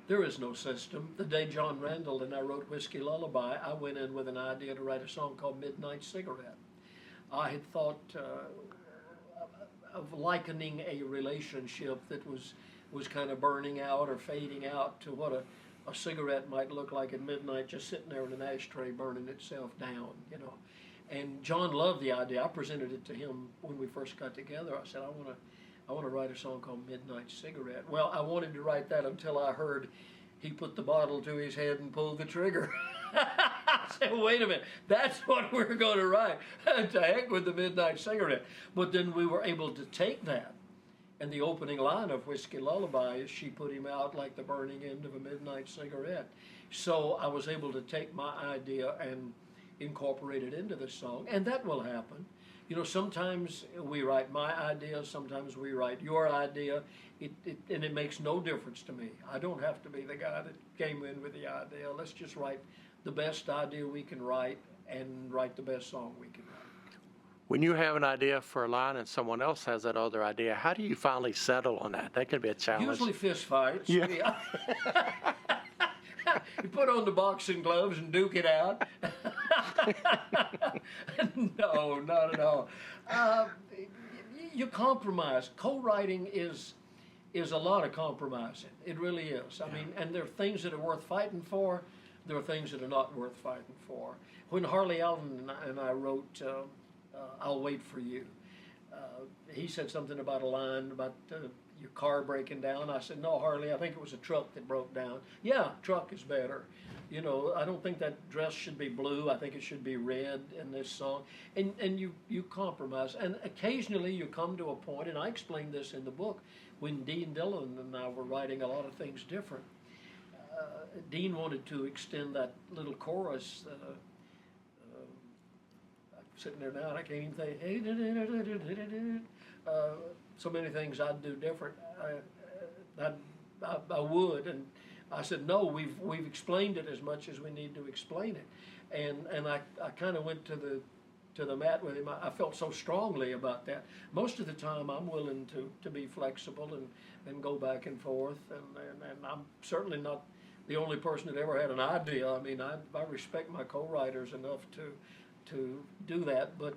There is no system. The day John Randall and I wrote Whiskey Lullaby, I went in with an idea to write a song called Midnight Cigarette. I had thought of likening a relationship that was kind of burning out or fading out to what a cigarette might look like at midnight, just sitting there in an ashtray burning itself down, you know. And John loved the idea. I presented it to him when we first got together. I said, I want to write a song called Midnight Cigarette. Well, I wanted to write that until I heard he put the bottle to his head and pulled the trigger. I said, wait a minute, that's what we're going to write. To heck with the Midnight Cigarette. But then we were able to take that. And the opening line of Whiskey Lullaby is, she put him out like the burning end of a midnight cigarette. So I was able to take my idea and incorporate it into the song. And that will happen. You know, sometimes we write my idea, sometimes we write your idea, and it makes no difference to me. I don't have to be the guy that came in with the idea. Let's just write the best idea we can write and write the best song we can write. When you have an idea for a line and someone else has that other idea, how do you finally settle on that? That can be a challenge. Usually fist fights. Yeah. You put on the boxing gloves and duke it out. No, not at all. You compromise. Co-writing is a lot of compromising. It really is. I mean, and there are things that are worth fighting for. There are things that are not worth fighting for. When Harley Allen and I wrote I'll Wait for You, he said something about a line about your car breaking down. I said, no, Harley, I think it was a truck that broke down. Yeah, truck is better. You know, I don't think that dress should be blue. I think it should be red in this song. And you compromise. And occasionally you come to a point, and I explained this in the book, when Dean Dillon and I were writing a lot of things different. Dean wanted to extend that little chorus. I'm sitting there now and I can't even think. So many things I'd do different. I would, and I said, no, we've explained it as much as we need to explain it, and I kind of went to the mat with him. I felt so strongly about that. Most of the time, I'm willing to be flexible and go back and forth, and I'm certainly not the only person that ever had an idea. I mean, I respect my co-writers enough to do that, but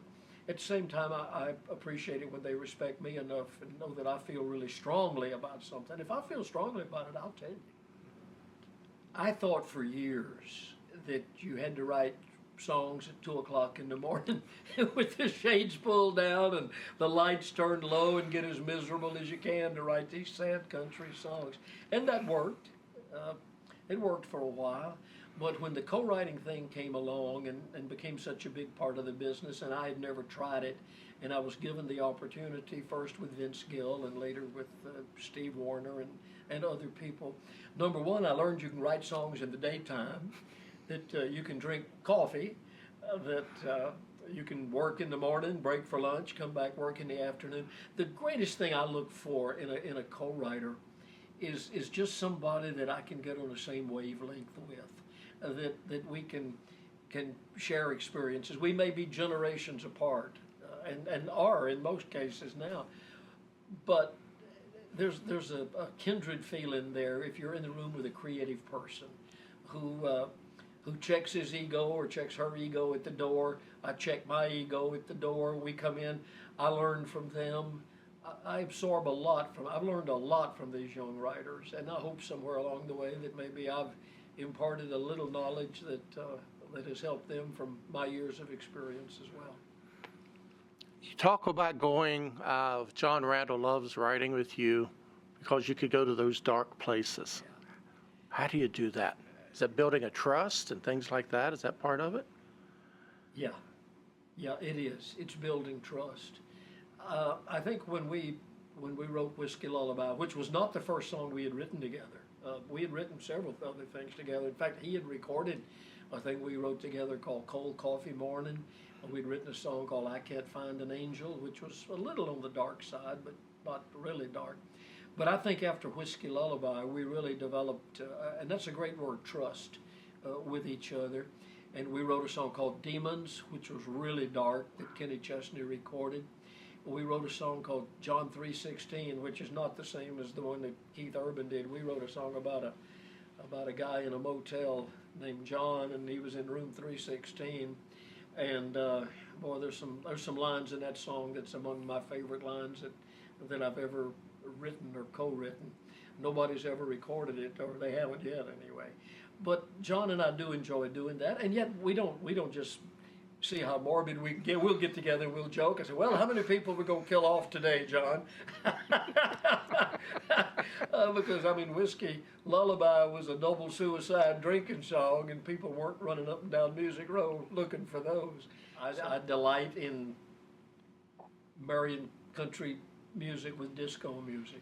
at the same time, I appreciate it when they respect me enough and know that I feel really strongly about something. If I feel strongly about it, I'll tell you. I thought for years that you had to write songs at 2 o'clock in the morning with the shades pulled down and the lights turned low and get as miserable as you can to write these sad country songs. And that worked. It worked for a while. But when the co-writing thing came along and became such a big part of the business, and I had never tried it, and I was given the opportunity first with Vince Gill and later with Steve Wariner and other people. Number one, I learned you can write songs in the daytime, that you can drink coffee, that you can work in the morning, break for lunch, come back, work in the afternoon. The greatest thing I look for in a co-writer is just somebody that I can get on the same wavelength with. That we can share experiences. We may be generations apart, and are in most cases now, but there's a kindred feeling there if you're in the room with a creative person who checks his ego or checks her ego at the door. I check my ego at the door. We come in. I learn from them. I absorb I've learned a lot from these young writers, and I hope somewhere along the way that maybe I've imparted a little knowledge that has helped them from my years of experience as well. You talk about going, John Randall loves writing with you because you could go to those dark places. Yeah. How do you do that? Is that building a trust and things like that? Is that part of it? Yeah, it is. It's building trust. I think when we wrote Whiskey Lullaby, which was not the first song we had written together, we had written several other things together. In fact, he had recorded a thing we wrote together called Cold Coffee Morning. We'd written a song called I Can't Find an Angel, which was a little on the dark side, but not really dark. But I think after Whiskey Lullaby, we really developed, and that's a great word, trust with each other. And we wrote a song called Demons, which was really dark, that Kenny Chesney recorded. We wrote a song called John 3:16, which is not the same as the one that Keith Urban did. We wrote a song about about a guy in a motel named John, and he was in room 316. And boy, there's some lines in that song that's among my favorite lines that I've ever written or co-written. Nobody's ever recorded it, or they haven't yet anyway. But John and I do enjoy doing that, and yet we don't just see how morbid we can get. We'll get together and we'll joke. I say, well, how many people we gonna kill off today, John? Because I mean, Whiskey Lullaby was a double suicide drinking song, and people weren't running up and down Music Row looking for those. I delight in marrying country music with disco music.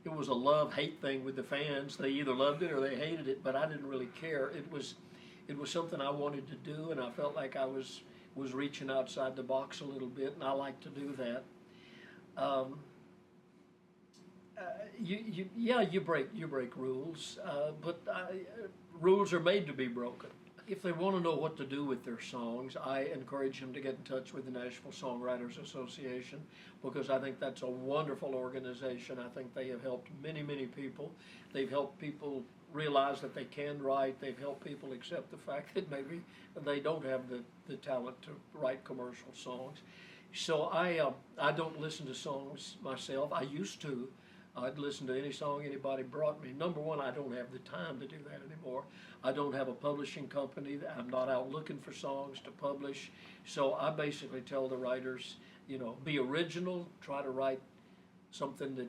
It was a love-hate thing with the fans. They either loved it or they hated it, but I didn't really care. It was something I wanted to do, and I felt like I was reaching outside the box a little bit, and I like to do that. You break rules, but rules are made to be broken. If they want to know what to do with their songs, I encourage them to get in touch with the Nashville Songwriters Association, because I think that's a wonderful organization. I think they have helped many, many people. They've helped people realize that they can write. They've helped people accept the fact that maybe they don't have the talent to write commercial songs. So I don't listen to songs myself. I used to. I'd listen to any song anybody brought me. Number one, I don't have the time to do that anymore. I don't have a publishing company. I'm not out looking for songs to publish. So I basically tell the writers, be original, try to write something that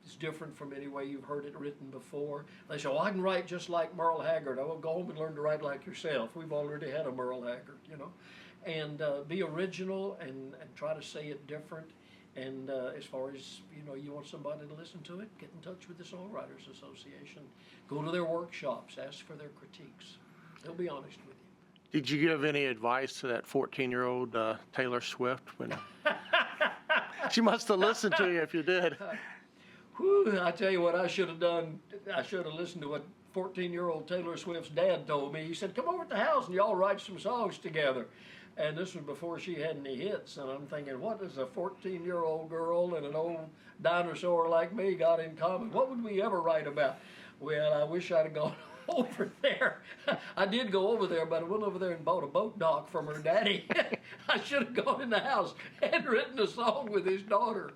is different from any way you've heard it written before. They say, I can write just like Merle Haggard. I will go home and learn to write like yourself. We've already had a Merle Haggard, And be original and try to say it different. And as far as, you want somebody to listen to it, get in touch with the Songwriters Association. Go to their workshops, ask for their critiques. They'll be honest with you. Did you give any advice to that 14-year-old Taylor Swift? She must have listened to you if you did. Whew, I tell you what I should have done. I should have listened to what 14-year-old Taylor Swift's dad told me. He said, come over to the house and y'all write some songs together. And this was before she had any hits. And I'm thinking, what does a 14-year-old girl and an old dinosaur like me got in common? What would we ever write about? Well, I wish I'd have gone over there. I did go over there, but I went over there and bought a boat dock from her daddy. I should have gone in the house and written a song with his daughter.